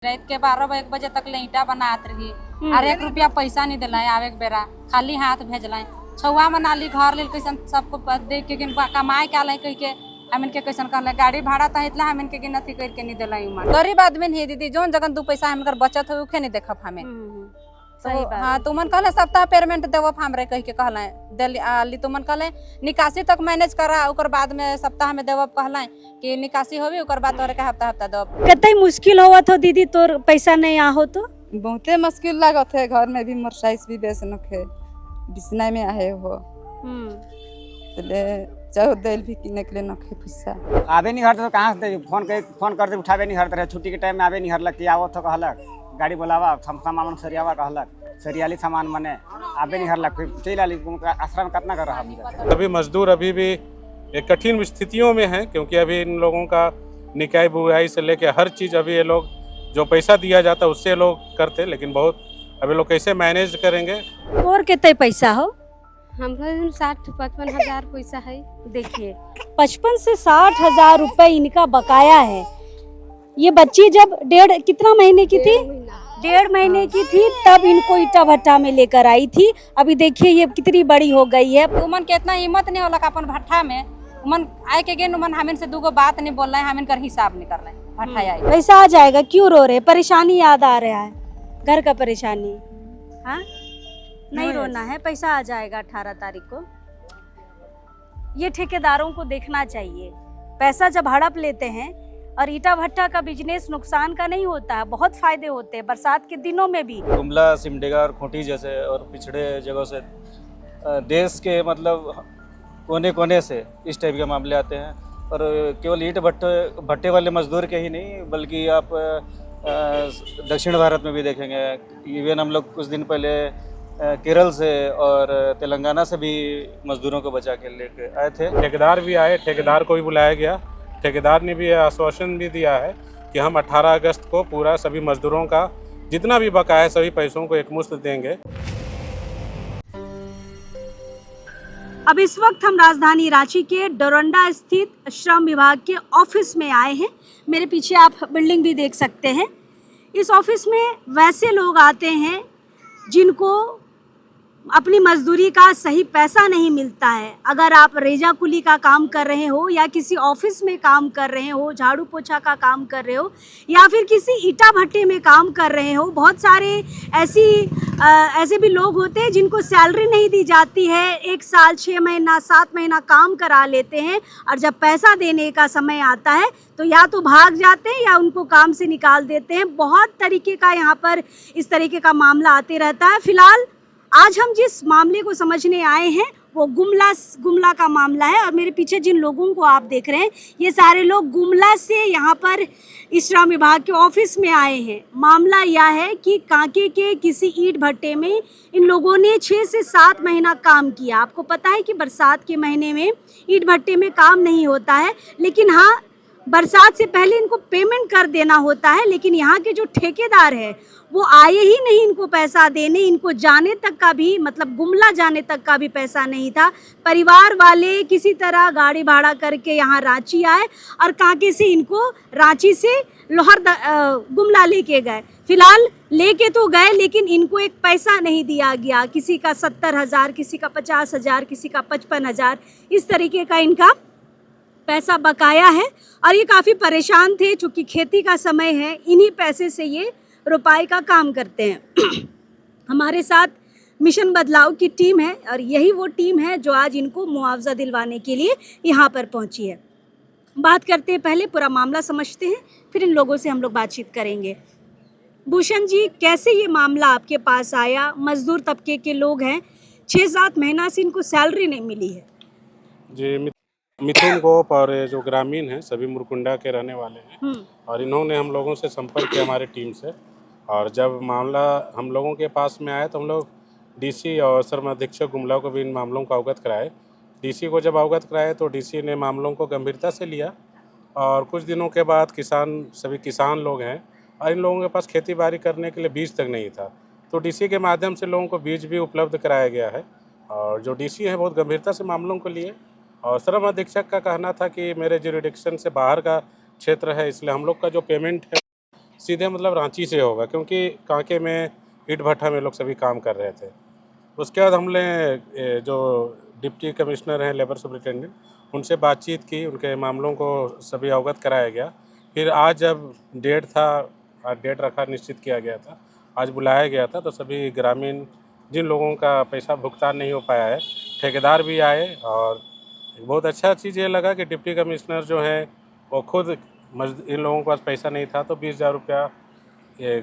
रात के 12-1 बजे तक ले ईटा बनात रही और 1 रुपया पैसा नहीं दिला आवे के बेरा खाली हाथ भेजला छुआ मनाली घर ले कैसन सबको देख के कमाए के आल कह के हम इनके कैसन कहल गाड़ी भाड़ा तो इतना हम इनके गिनती करके नहीं दिला गरीब आदमी नहीं दीदी जोन जगह 2 पैसा हम बचत हो उखे नहीं देखब हमें सही बात। हाँ तुमन कहले सप्ताह पेमेंट देवब हमरे कह के कहले दिल्ली तुमन कहले निकासी तक मैनेज करा ओकर बाद में सप्ताह में देवब कहले कि निकासी होबी ओकर बाद तोरे के हफ्ता देवब। कतई मुश्किल होवत हो दीदी तोर पैसा नहीं आहो तो बहुते मुश्किल लागत है घर में भी मोर साइज भी बेस नखे बिसना में आए हो ले चाहो दिल भी किने के लिए नखे पैसा आवे नहीं हरते तो कहाँ से फोन करते उठावे नहीं हरते छुट्टी के टाइम में आवे नहीं हरलक कि आवत तो कहलक गाड़ी बोलावा सामान सरियावा कहलक सरियाली सामान मने आवे नहीं हरलक चल आली आश्रम कितना कर रहा। अभी मजदूर अभी भी एक कठिन स्थितियों में हैं क्योंकि अभी इन लोगों का निकाय बुआई से लेके हर चीज़ अभी ये लोग जो पैसा दिया जाता है उससे लोग करते लेकिन बहुत अभी लोग कैसे मैनेज करेंगे। और कितने पैसा हो हम 60-55 हजार पैसा है। देखिए 55 से 60 हजार रुपए इनका बकाया है। ये बच्ची जब कितना महीने की थी 1.5 महीने की थी तब इनको ईटा भट्टा में लेकर आई थी। अभी देखिए ये कितनी बड़ी हो गई है। उमन के इतना हिम्मत नहीं होला अपन भट्ठा में उमन आए के गेन उमन हमिन से 2 बात नहीं बोल रहे हमिन कर हिसाब नहीं कर रहे भट्ठा आए पैसा आ जाएगा क्यों रो रहे परेशानी याद आ रहा है घर का परेशानी। हाँ नहीं रोना है पैसा आ जाएगा 18 तारीख को। ये ठेकेदारों को देखना चाहिए पैसा जब हड़प लेते हैं और ईटा भट्टा का बिजनेस नुकसान का नहीं होता है बहुत फायदे होते हैं बरसात के दिनों में भी। गुमला सिमडेगा और खूंटी जैसे और पिछड़े जगहों से देश के मतलब कोने कोने से इस टाइप के मामले आते हैं और केवल ईट भट्टे वाले मजदूर के ही नहीं बल्कि आप दक्षिण भारत में भी देखेंगे। इवन हम लोग कुछ दिन पहले केरल से और तेलंगाना से भी मजदूरों को बचा के लेके आए थे। ठेकेदार भी आए ठेकेदार को भी बुलाया गया ठेकेदार ने भी आश्वासन भी दिया है कि हम 18 अगस्त को पूरा सभी मजदूरों का जितना भी बकाया है सभी पैसों को एकमुश्त देंगे। अब इस वक्त हम राजधानी रांची के डोरंडा स्थित श्रम विभाग के ऑफिस में आए हैं। मेरे पीछे आप बिल्डिंग भी देख सकते हैं। इस ऑफिस में वैसे लोग आते हैं जिनको अपनी मजदूरी का सही पैसा नहीं मिलता है। अगर आप रेजा कुली का काम कर रहे हो या किसी ऑफिस में काम कर रहे हो झाड़ू पोछा का काम कर रहे हो या फिर किसी ईटा भट्टे में काम कर रहे हो बहुत सारे ऐसे भी लोग होते हैं जिनको सैलरी नहीं दी जाती है 1 साल 6 महीना 7 महीना काम करा लेते हैं और जब पैसा देने का समय आता है तो या तो भाग जाते हैं या उनको काम से निकाल देते हैं। बहुत तरीके का यहाँ पर इस तरीके का मामला आते रहता है। फिलहाल आज हम जिस मामले को समझने आए हैं वो गुमला का मामला है और मेरे पीछे जिन लोगों को आप देख रहे हैं ये सारे लोग गुमला से यहाँ पर इस श्रम विभाग के ऑफिस में आए हैं। मामला यह है कि कांके के किसी ईंट भट्टे में इन लोगों ने 6 से 7 महीना काम किया। आपको पता है कि बरसात के महीने में ईंट भट्टे में काम नहीं होता है लेकिन हाँ बरसात से पहले इनको पेमेंट कर देना होता है। लेकिन यहाँ के जो ठेकेदार है वो आए ही नहीं इनको पैसा देने। इनको जाने तक का भी मतलब गुमला जाने तक का भी पैसा नहीं था। परिवार वाले किसी तरह गाड़ी भाड़ा करके यहाँ रांची आए और कांके से इनको रांची से गुमला लेके गए। फिलहाल लेके तो गए लेकिन इनको एक पैसा नहीं दिया गया। किसी का 70,000 किसी का 50,000 किसी का 55,000 इस तरीके का इनका पैसा बकाया है और ये काफ़ी परेशान थे चूँकि खेती का समय है। इन्हीं पैसे से ये रुपाई का काम करते हैं। हमारे साथ मिशन बदलाव की टीम है और यही वो टीम है जो आज इनको मुआवजा दिलवाने के लिए यहाँ पर पहुँची है। बात करते हैं पहले पूरा मामला समझते हैं फिर इन लोगों से हम लोग बातचीत करेंगे। भूषण जी कैसे ये मामला आपके पास आया? मजदूर तबके के लोग हैं 6-7 महीना से इनको सैलरी नहीं मिली है। जी मिथुन गोप और जो ग्रामीण हैं सभी मुरकुंडा के रहने वाले हैं और इन्होंने हम लोगों से संपर्क किया हमारे टीम से और जब मामला हम लोगों के पास में आया तो हम लोग डीसी और श्रम अधीक्षक गुमला को भी इन मामलों को अवगत कराए। डीसी को जब अवगत कराए तो डीसी ने मामलों को गंभीरता से लिया और कुछ दिनों के बाद सभी किसान लोग हैं और इन लोगों के पास खेती बाड़ी करने के लिए बीज तक नहीं था तो डीसी के माध्यम से लोगों को बीज भी उपलब्ध कराया गया है और जो डीसी है बहुत गंभीरता से मामलों को लिए और श्रम अधीक्षक का कहना था कि मेरे ज्यूरिडिक्शन से बाहर का क्षेत्र है इसलिए हम लोग का जो पेमेंट है सीधे मतलब रांची से होगा, क्योंकि कांके में ईट भट्ठा में लोग सभी काम कर रहे थे। उसके बाद हमने जो डिप्टी कमिश्नर हैं, लेबर सुपरिटेंडेंट, उनसे बातचीत की, उनके मामलों को सभी अवगत कराया गया। फिर आज जब डेट था, आज डेट रखा, निश्चित किया गया था, आज बुलाया गया था, तो सभी ग्रामीण जिन लोगों का पैसा भुगतान नहीं हो पाया है, ठेकेदार भी आए। और बहुत अच्छा चीज़ ये लगा कि डिप्टी कमिश्नर जो हैं वो खुद इन लोगों के पास पैसा नहीं था तो 20,000 रुपया, ये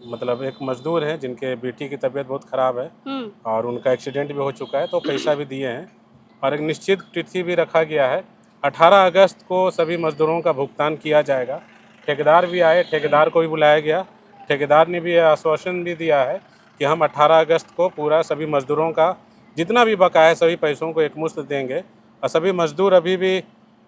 मतलब एक मजदूर हैं जिनके बेटी की तबीयत बहुत ख़राब है और उनका एक्सीडेंट भी हो चुका है, तो पैसा भी दिए हैं। और एक निश्चित तिथि भी रखा गया है, 18 अगस्त को सभी मजदूरों का भुगतान किया जाएगा। ठेकेदार भी आए, ठेकेदार को भी बुलाया गया। ठेकेदार ने भी आश्वासन भी दिया है कि हम 18 अगस्त को पूरा सभी मजदूरों का जितना भी बकाया है सभी पैसों को एकमुश्त देंगे। और सभी मजदूर अभी भी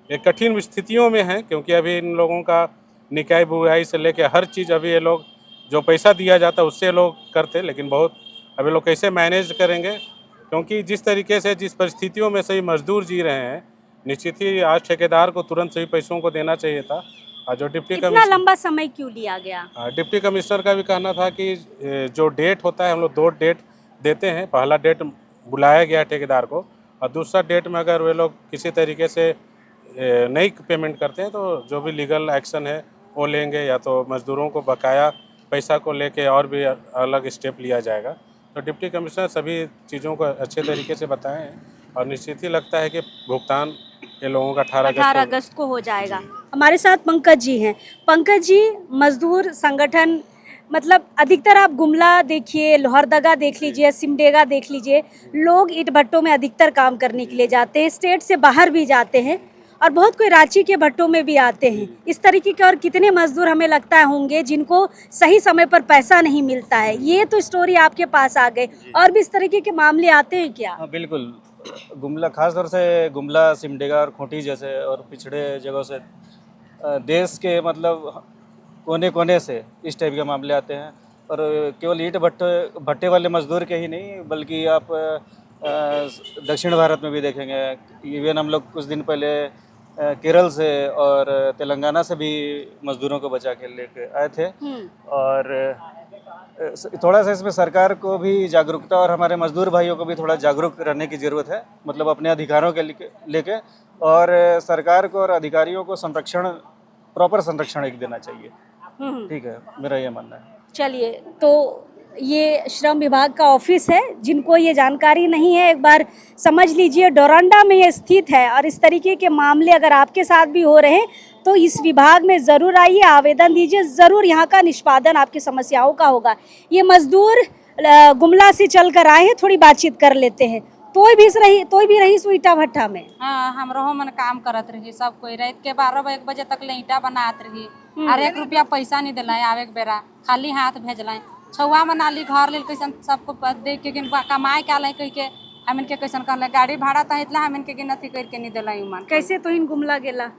एक कठिन स्थितियों में हैं, क्योंकि अभी इन लोगों का निकाय बुआई से लेकर हर चीज़ अभी ये लोग जो पैसा दिया जाता है उससे लोग करते, लेकिन बहुत अभी लोग कैसे मैनेज करेंगे, क्योंकि जिस तरीके से जिस परिस्थितियों में सभी मजदूर जी रहे हैं, निश्चित ही आज ठेकेदार को तुरंत सभी पैसों को देना चाहिए था। और जो डिप्टी इतना कमिश्नर, लंबा समय क्यों लिया गया? डिप्टी कमिश्नर का भी कहना था कि जो डेट होता है हम लोग 2 डेट देते हैं। पहला डेट बुलाया गया ठेकेदार को, और दूसरा डेट में अगर वे लोग किसी तरीके से नहीं पेमेंट करते हैं तो जो भी लीगल एक्शन है वो लेंगे, या तो मजदूरों को बकाया पैसा को लेके और भी अलग स्टेप लिया जाएगा। तो डिप्टी कमिश्नर सभी चीज़ों को अच्छे तरीके से बताए हैं और निश्चित ही लगता है कि भुगतान ये लोगों का 18 अगस्त को हो जाएगा। हमारे साथ पंकज जी हैं। पंकज जी, मजदूर संगठन, मतलब अधिकतर आप गुमला देखिए, लोहरदगा देख लीजिए, सिमडेगा देख लीजिए, लोग ईंट भट्टों में अधिकतर काम करने के लिए जाते हैं, स्टेट से बाहर भी जाते हैं और बहुत कोई रांची के भट्टों में भी आते हैं। इस तरीके के और कितने मजदूर हमें लगता है होंगे जिनको सही समय पर पैसा नहीं मिलता है। ये तो स्टोरी आपके पास आ गई, और भी इस तरीके के मामले आते हैं क्या? हाँ बिल्कुल, गुमला खास तौर से गुमला, सिमडेगा और खूंटी जैसे और पिछड़े जगहों से देश के मतलब कोने कोने से इस टाइप के मामले आते हैं। और केवल ईंट भट्टे वाले मजदूर के ही नहीं, बल्कि आप दक्षिण भारत में भी देखेंगे। इवन हम लोग कुछ दिन पहले केरल से और तेलंगाना से भी मजदूरों को बचा के लेके आए थे। और थोड़ा सा इसमें सरकार को भी जागरूकता और हमारे मजदूर भाइयों को भी थोड़ा जागरूक रहने की ज़रूरत है, मतलब अपने अधिकारों के लेके। और सरकार को और अधिकारियों को संरक्षण, प्रॉपर संरक्षण एक देना चाहिए। ठीक है, मेरा ये मानना है। चलिए, तो ये श्रम विभाग का ऑफिस है। जिनको ये जानकारी नहीं है, एक बार समझ लीजिए, डोरंडा में ये स्थित है। और इस तरीके के मामले अगर आपके साथ भी हो रहे हैं तो इस विभाग में ज़रूर आइए, आवेदन दीजिए, ज़रूर यहाँ का निष्पादन आपकी समस्याओं का होगा। ये मजदूर गुमला से चल कर आए हैं, थोड़ी बातचीत कर लेते हैं। तोय भी रही ईटा भट्ठा में। हाँ, हम रहो मन काम करत रही, सब कोई रात के 12-1 बजे तक ले ईटा बनात रही। और 1 रुपया पैसा नहीं दिला, आवे के बेरा खाली हाथ भेजल। छुआ में नाली घर ले कैसन सबको देख के कमाए के आल कह के हम के कैसन कहल गाड़ी भाड़ा तो इतना हम के गिनती करके नहीं दिला। मन कैसे तो इन गुमला गेला?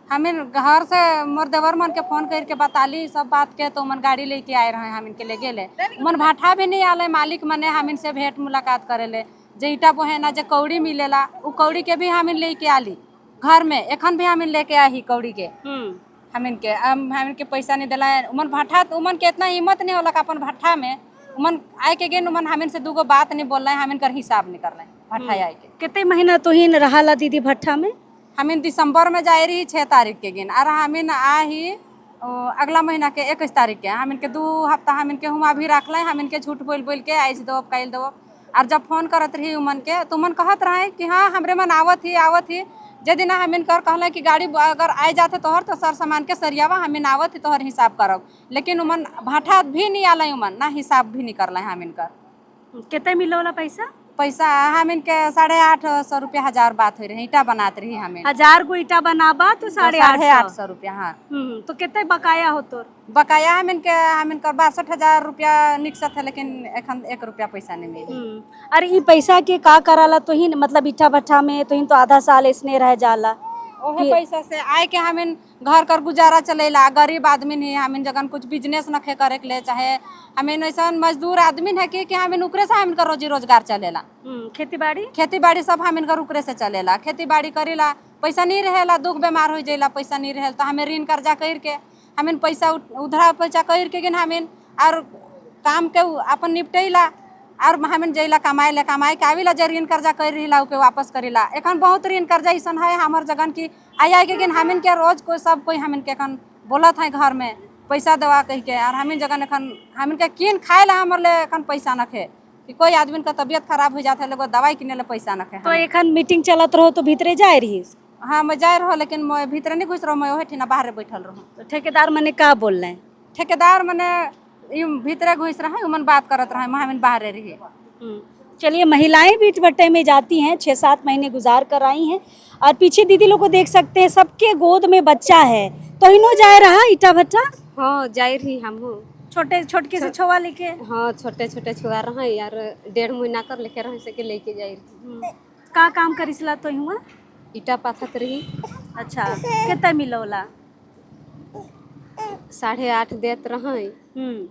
हमें घर से मोर देवर मन के फोन करके बताली सब बात के, तो मन गाड़ी लेके आए रहे, हम इनके ले गेले। मन भाठा भी नहीं आले, मालिक मने हम इनसे भेंट मुलाकात करेले। जे ईटा बोहेना जे कौड़ी मिलेला उ कौड़ी के भी हम लेके आली घर में। एखन भी हम लेके आई कौड़ी के। हम इनके पैसा नहीं दिला। उमन भाठा उमन के इतना हिम्मत नहीं होला अपन भाठा में उमन आए के गेन उमन हम इनसे 2 बात नहीं बोल रहे, हम इनकर हिसाब नहीं कर रहे भाठा आए के। कितने महीना तो ही रहा दीदी भट्ठा में? हम दिसंबर में जाए रही 6 तारीख के गिन, और हम आ ही अगला महीना के 21 तारीख के। हम इनके 2 हफ्ता हम इनके हुआ भी रख लें। हम इनके झूठ बोल के ऐस दो कैल दो। और जब फोन करत रही उमन के तो उमन कहत रहे कि हाँ हमरे मन आवत ही जे दिन हम इनकर कहला कि गाड़ी अगर आए जाते तोहर तो सर सामान के सरियावा हम इन आवत ही तोहर हिसाब करब। लेकिन उमन भाठा भी नहीं आल, उमन ना हिसाब भी नहीं करल। हम इनकर कितना मिला वाला पैसा हम इनके 850 रुपया 1000 बात हो रही। ईटा बनात रही हमें 1000 को ईटा बनाबा तो 850 रुपया। हाँ, तो कितने बकाया हो तो? बकाया हम इनकर 62,000 रुपया निकसत है, लेकिन एखन 1 रुपया पैसा नहीं मिली। अरे ये पैसा के का कराला तो ही मतलब ईटा भट्ठा में तो ही तो आधा साल इसने रह जाला। ओहे पैसा से आए के हम घर कर गुजारा चलेला। गरीब आदमी नहीं, हम जगन कुछ बिजनेस नखे करे के ले, चाहे हम ऐसा मजदूर आदमी है कि हम उकरे से हम रोजी रोजगार चलेला। खेती बाड़ी सब हम इनकर उकरे से चलेला। खेती बाड़ी करेला, पैसा नहीं रहेला, दुख बीमार हो जाएला, पैसा नहीं रहे तो हमें ऋण कर्जा करके हमें पैसा उधरा पैसा कर के गिन हमें और काम के अपन निपटेला और हमें जैला कमाए के आविला जे ऋण कर्जा कर रही के वापस करेला। एखन बहुत ऋण कर्जा ऐसा है हमार जगन की आई के गिन हमें के रोज कोई सब कोई हमें के एखन बोलत है घर में पैसा देवा कह के और हमें जगन एखन हमें के किन खाए ला हमारे लिए एखन पैसा नखे कि कोई आदमी का तबियत खराब हो जाता है लोग दवाई किने ला पैसा नखे। तो एखन मीटिंग चलत रहो तो भीतरे जाए रही? हाँ मैं जाए रहो लेकिन मैं भीतर नहीं घुस रहा, मैं वही ठिना बाहर बैठल रहूँ। तो ठेकेदार मने का बोल रहे हैं? ठेकेदार मने भीतरे घुस रहा है उमन बात करत रहा है, हमें बाहर रही। चलिए, महिलाएं भी भट्टे में जाती हैं, 6-7 महीने गुजार कर आई हैं और पीछे दीदी लोग को देख सकते हैं सबके गोद में बच्चा है। तो इनो जाए रहा ईटा भट्टा? हाँ जाए रही हम छोटके से छोवा लेके? हाँ छोटे छोटे छुआ रहे यार 1.5 महीना कर लेके रहे से के लेके जाए रही। का काम करिसला तो हुआ? ईटा पाथत रही। अच्छा, कितना मिलोला? 8.5 देत रहे, हम्म,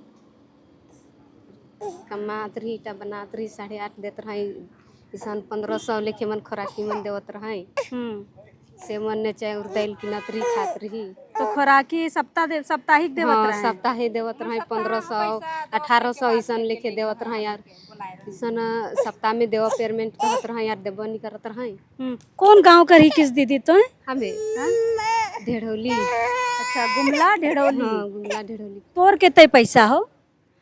कमात रही ईटा बनात रही 8.5 देत रहे। ईसन 1500 लेके मन खोराकी मन देवत रहे से मन ने चाहे दाल किनत रही खात रही। तो खोराकी साप्ताहिक देवत रहे? सप्ताहे देवत रहे 1500 1800 ईसन लेके देवत रहे यार। ईसन सप्ताह में देव पेमेंट करत रहे यार, देव नहीं करत रहे। कौन गांव कर ही किस दीदी तो है? हमें ढेड़ौली। अच्छा, गुमला ढेड़ौली। हाँ गुमला ढेड़ौली। तोर कितने पैसा हो?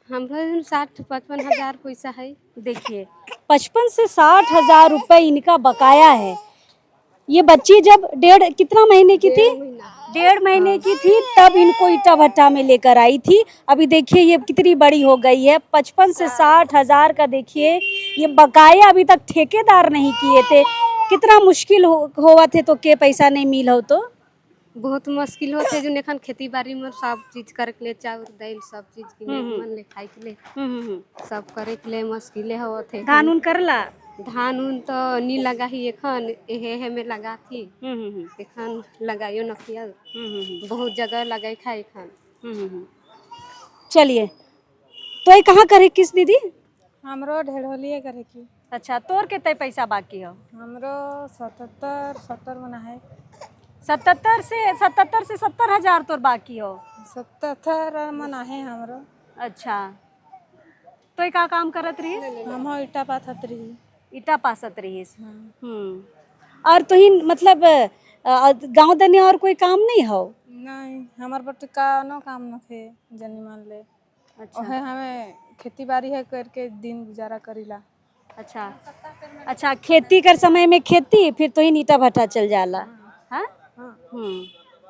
हमरा 60-55 हजार पैसा है। देखिए, 55 से 60 हजार रुपए इनका बकाया है। ये बच्ची जब कितना महीने की थी? 1.5 महीने की थी तब इनको ईटा भट्टा में लेकर आई थी। अभी देखिए ये कितनी बड़ी हो गई है। 55 से 60 हजार का देखिए ये बकाया अभी तक ठेकेदार नहीं किए थे। कितना मुश्किल हुआ थे तो के पैसा नहीं मिल हो तो बहुत मुश्किल होते जो एखन खेती बाड़ी में सब चीज करे के लिए चाउर दाल सब चीज किने मन ले खाए के लिए सब करे के लिए मुश्किल होते। धान उन करला? धान उन तो नहीं लगा ही एखन एहे में लगा थी। एखन लगाइयो न किया, बहुत जगह लगाई खा एखन। चलिए, तो ये कहाँ करे किस दीदी? हमरो ढेड़ोलिए करे की। अच्छा, तोर कितने पैसा बाकी हो? हमरो 77 मना है। 77 से 70 हजार तोर बाकी हो? 77 मना है हमरो। अच्छा, तो ये का काम करत रही? हम ईटा पाथत रही। ईटा पासत रही। और तो ही मतलब गांव दने और कोई काम नहीं हो? नहीं, हमार बट कानो काम न थे जनी मान ले। अच्छा, हमें खेती बाड़ी है करके दिन गुजारा करीला। अच्छा, खेती कर समय में खेती, फिर तो ही ईटा भट्टा चल जाला। हाँ?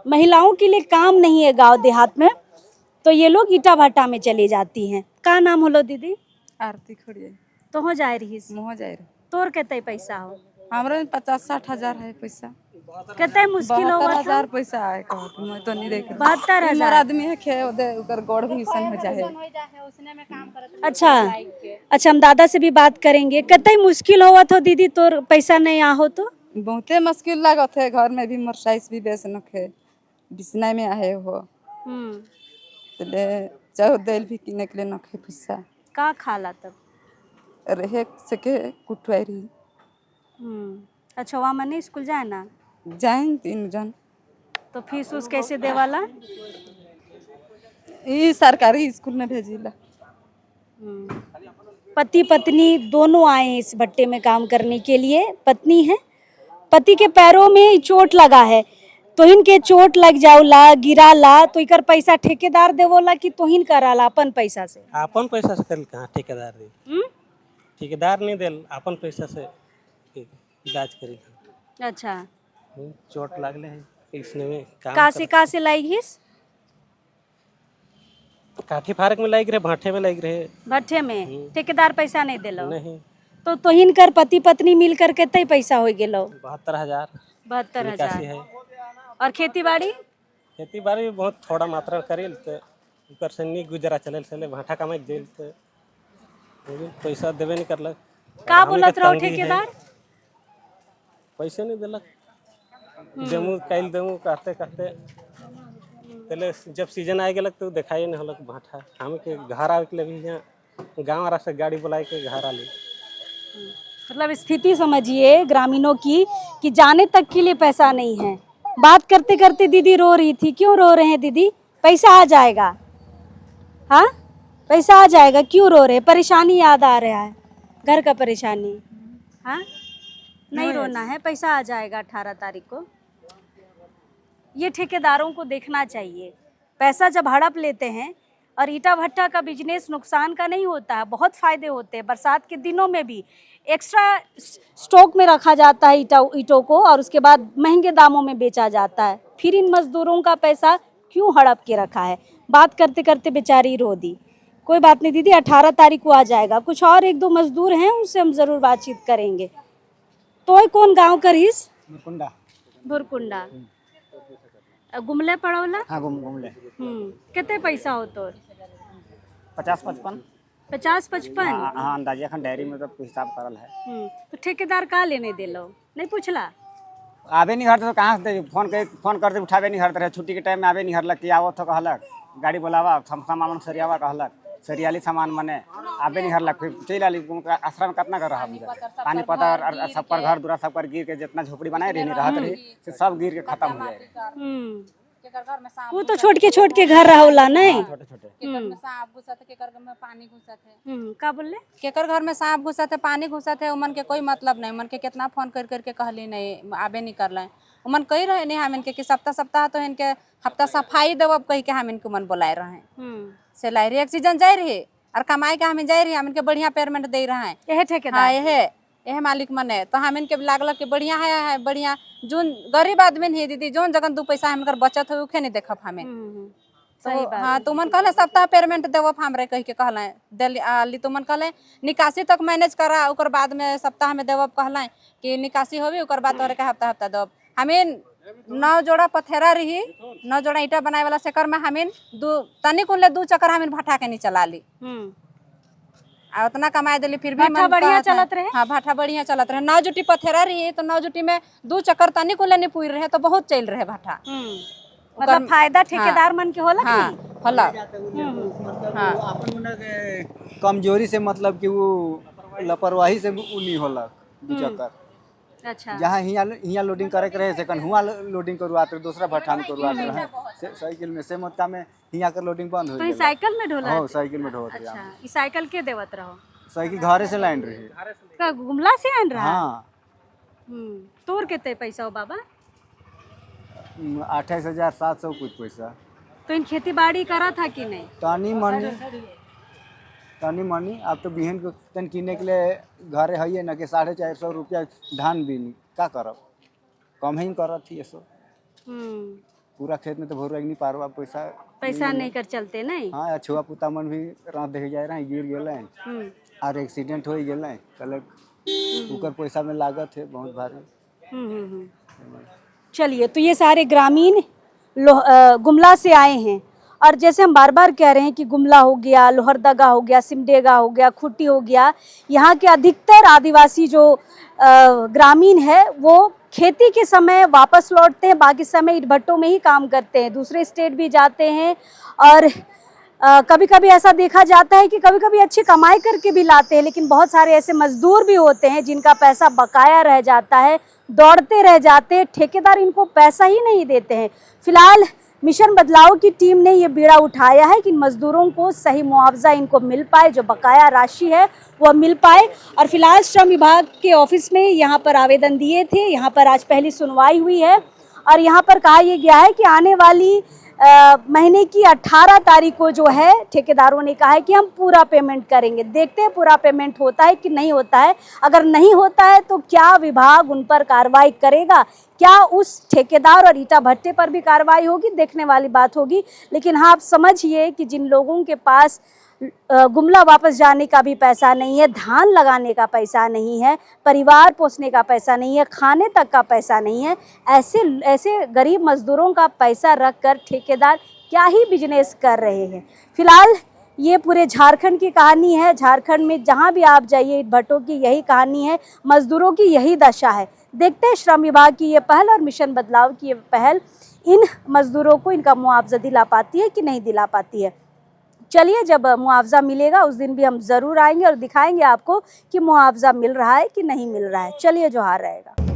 महिलाओं के लिए काम नहीं है गांव देहात में, तो ये लोग ईटा भट्टा में चली जाती हैं। का नाम होलो दीदी? आरती खोड़िए। तो हो जाए रही? मुँह जाए रही। तोर कितने पैसा हो? हमरा 50-60 हजार है पैसा। कितने मुश्किल हो? 72,000 पैसा है कहत मैं तो नहीं देख। 72,000 आदमी है खे ओदे ओकर गोड़ भी सन हो जाए। अच्छा, हम दादा से भी बात करेंगे। कितने मुश्किल हुआ तो दीदी तोर पैसा नहीं आ हो तो? बहुते मुश्किल लागत है, घर में भी मोटरसाइकिल भी बेच नखे बिसना में आहे हो तले चाहे दाल भी किने के लिए नखे पैसा का खाला तब रहे सके कुटवारी। अच्छा, वहाँ मने स्कूल जाए ना? जाए 3 जन। तो फीस उस कैसे देवाला? ये सरकारी स्कूल में भेजिला। पति पत्नी दोनों आए इस भट्टे में काम करने के लिए। पत्नी है, पति के पैरों में चोट लगा है, तोहिन के चोट लग जाओला गिराला तो इकर पैसा ठेकेदार देवोला कि तोहिन कराला अपन पैसा से? अपन पैसा से कर कहाँ ठेकेदार दे? ठेकेदार नहीं देल, अपन पैसा से इलाज करी। अच्छा, चोट लागले है इसने में काम का से लाइगिस? काठी फारक में लाइक रहे, भाठे में लाइक रहे। भट्टे में ठेकेदार पैसा नहीं देलो? नहीं। तो तोहिन कर पति पत्नी मिल कर कितने पैसा हो गेलो? 72,000। 72,000 है। और खेती बाड़ी? खेती बाड़ी भी बहुत थोड़ा मात्रा करेल तो ऊपर से नहीं गुजरा चले चले भाठा कमाई देल तो पैसा देवे नहीं करलक। का बोलत रहो ठेकेदार? पैसे नहीं दिलक, देमू कैल देमू कहते कहते पहले जब सीजन आ गलक तो दिखाई नहीं होलक भाठा। हम के घर आवे के लिए भी यहाँ गाँव से गाड़ी बुला के घर आ ली। मतलब स्थिति समझिए ग्रामीणों की कि जाने तक के लिए पैसा नहीं है। बात करते करते दीदी रो रही थी। क्यों रो रहे हैं दीदी? पैसा आ जाएगा, हाँ पैसा आ जाएगा, क्यों रो रहे? परेशानी याद आ रहा है, घर का परेशानी, हाँ नहीं रोना है, पैसा आ जाएगा 18 तारीख को। ये ठेकेदारों को देखना चाहिए, पैसा जब हड़प लेते हैं, और ईटा भट्टा का बिजनेस नुकसान का नहीं होता है, बहुत फ़ायदे होते हैं। बरसात के दिनों में भी एक्स्ट्रा स्टॉक में रखा जाता है ईटों को, और उसके बाद महंगे दामों में बेचा जाता है। फिर इन मजदूरों का पैसा क्यों हड़प के रखा है? बात करते करते बेचारी रो दी। कोई बात नहीं दीदी, 18 तारीख को आ जाएगा। कुछ और 1-2 मजदूर हैं, उनसे हम ज़रूर बातचीत करेंगे। तो कौन गाँव का रहीस? भुरकुंडा गुमले पड़ोला। हाँ घूमले। कितने पैसा हो तो? 50-55। 50-55। हाँ अंदाजा खन डायरी में तो हिसाब करल है। तो ठेकेदार का लेने दे लो, नहीं पूछला? आबे नहीं हरते तो कहाँ से फोन करते उठाबे नहीं हरते रहे। छुट्टी के टाइम में आबे नहीं हरलक कि आवत हो कहलक, गाड़ी बोलावा सामान सरियावा कहलक, सरियाली सामान मने आबे नहीं हरलक। फिर चल आली आश्रम कितना कर रहा पानी पता और सब पर घर दूरा सब पर गिर के जितना झोपड़ी बनाए रही रहत रही से सब गिर के खत्म हो जाए। वो तो छोट के घर रहोला नहीं। छोटे छोटे केकर में सांप घुसत है, केकर में पानी घुसत है। का बोले? केकर घर में सांप घुसत है, पानी घुसत है, उमन के कोई मतलब नहीं। उमन के कितना फोन कर करके कहली नहीं, आबे नहीं कर लें। उमन कही रहे नहीं हम इनके कि सप्ताह तो इनके हफ्ता सफाई देवब कही के हम इनको मन बुलाए रहे। सिलाई रही एक सीजन जाए रही और कमाई के हम जाए रही, हम इनके बढ़िया पेमेंट दे रहे हैं। यह ठेकेदार? हाँ यह मालिक मन है। तो हम इनके लागल के बढ़िया है बढ़िया। जोन गरीब आदमी नहीं दीदी, जोन जगन 2 पैसा हमकर बचत हो उखे नहीं देखब हमें। सही बात। हाँ तो मन कहले सप्ताह पेमेंट देवब हमरे कह के कहले दिल्ली। तो मन कहले निकासी तक मैनेज करा, उकर बाद में सप्ताह में देवब कहले कि निकासी होवी, उकर बाद तोरे के हफ्ता देवब। हमें 9 जोड़ा पथेरा रही, 9 जोड़ा ईटा बनाए वाला सेकर में हमें तनी कुल 2 चक्कर हमें भट्ठा के नहीं चला ली। आ उतना कमाए दिली फिर भी भाठा बढ़िया चलत रहे। हाँ भाठा बढ़िया चलत रहे। 9 जुटी पथेरा रही तो 9 जुटी में 2 चक्कर तनी कुल नहीं पूरी रहे तो बहुत चल रहे भाठा। मतलब फायदा ठेकेदार मन के होला? हाँ होला। हाँ कमजोरी से मतलब कि वो लापरवाही से वो नहीं होला 2 चक्कर। अच्छा। जहाँ हियाँ लोडिंग करे के रहे से कन हुआ लोडिंग करवाते रहे, दूसरा भट्ठा में करवाते रहे साइकिल में। से मत में हियाँ कर लोडिंग बंद हो तो गई। साइकिल में ढोला? हाँ साइकिल में ढोत रहे। अच्छा, ई साइकिल के देवत रहो? साइकिल घरे से लाइन रही। का गुमला से आन रहा? हाँ। तोर कितने पैसा हो बाबा? 28,700 कुछ पैसा। तो इन खेती बाड़ी करा था कि नहीं? तानी मनी अब तो बिहन को तन किने के लिए घरे है ना कि 450 रुपया धान बिन का करब, कम ही करत थी सो। पूरा खेत में तो भर नहीं पारवा पैसा नहीं कर चलते नहीं। हाँ छुआ पुता मन भी रात देखे जाए रहे गिर गए और एक्सीडेंट हो गए कल उकर पैसा में लागत है बहुत भारी। चलिए, तो ये सारे ग्रामीण गुमला से आए हैं, और जैसे हम बार बार कह रहे हैं कि गुमला हो गया, लोहरदगा हो गया, सिमडेगा हो गया, खुट्टी हो गया, यहाँ के अधिकतर आदिवासी जो ग्रामीण है वो खेती के समय वापस लौटते हैं, बाकी समय ईट भट्टों में ही काम करते हैं, दूसरे स्टेट भी जाते हैं। और कभी कभी ऐसा देखा जाता है कि कभी कभी अच्छी कमाई करके भी लाते हैं, लेकिन बहुत सारे ऐसे मजदूर भी होते हैं जिनका पैसा बकाया रह जाता है, दौड़ते रह जाते हैं, ठेकेदार इनको पैसा ही नहीं देते हैं। फिलहाल मिशन बदलाव की टीम ने ये बीड़ा उठाया है कि इन मजदूरों को सही मुआवजा इनको मिल पाए, जो बकाया राशि है वह मिल पाए। और फिलहाल श्रम विभाग के ऑफिस में यहाँ पर आवेदन दिए थे, यहाँ पर आज पहली सुनवाई हुई है, और यहाँ पर कहा यह गया है कि आने वाली महीने की 18 तारीख को जो है ठेकेदारों ने कहा है कि हम पूरा पेमेंट करेंगे। देखते हैं पूरा पेमेंट होता है कि नहीं होता है। अगर नहीं होता है तो क्या विभाग उन पर कार्रवाई करेगा, क्या उस ठेकेदार और ईटा भट्टे पर भी कार्रवाई होगी, देखने वाली बात होगी। लेकिन हाँ, आप समझिए कि जिन लोगों के पास गुमला वापस जाने का भी पैसा नहीं है, धान लगाने का पैसा नहीं है, परिवार पोसने का पैसा नहीं है, खाने तक का पैसा नहीं है, ऐसे गरीब मजदूरों का पैसा रखकर ठेकेदार क्या ही बिजनेस कर रहे हैं। फिलहाल ये पूरे झारखंड की कहानी है। झारखंड में जहाँ भी आप जाइए ईट भट्टों की यही कहानी है, मजदूरों की यही दशा है। देखते हैं श्रम विभाग की ये पहल और मिशन बदलाव की ये पहल इन मजदूरों को इनका मुआवजा दिला पाती है कि नहीं दिला पाती है। चलिए, जब मुआवजा मिलेगा उस दिन भी हम ज़रूर आएंगे और दिखाएंगे आपको कि मुआवजा मिल रहा है कि नहीं मिल रहा है। चलिए, जोहार रहेगा।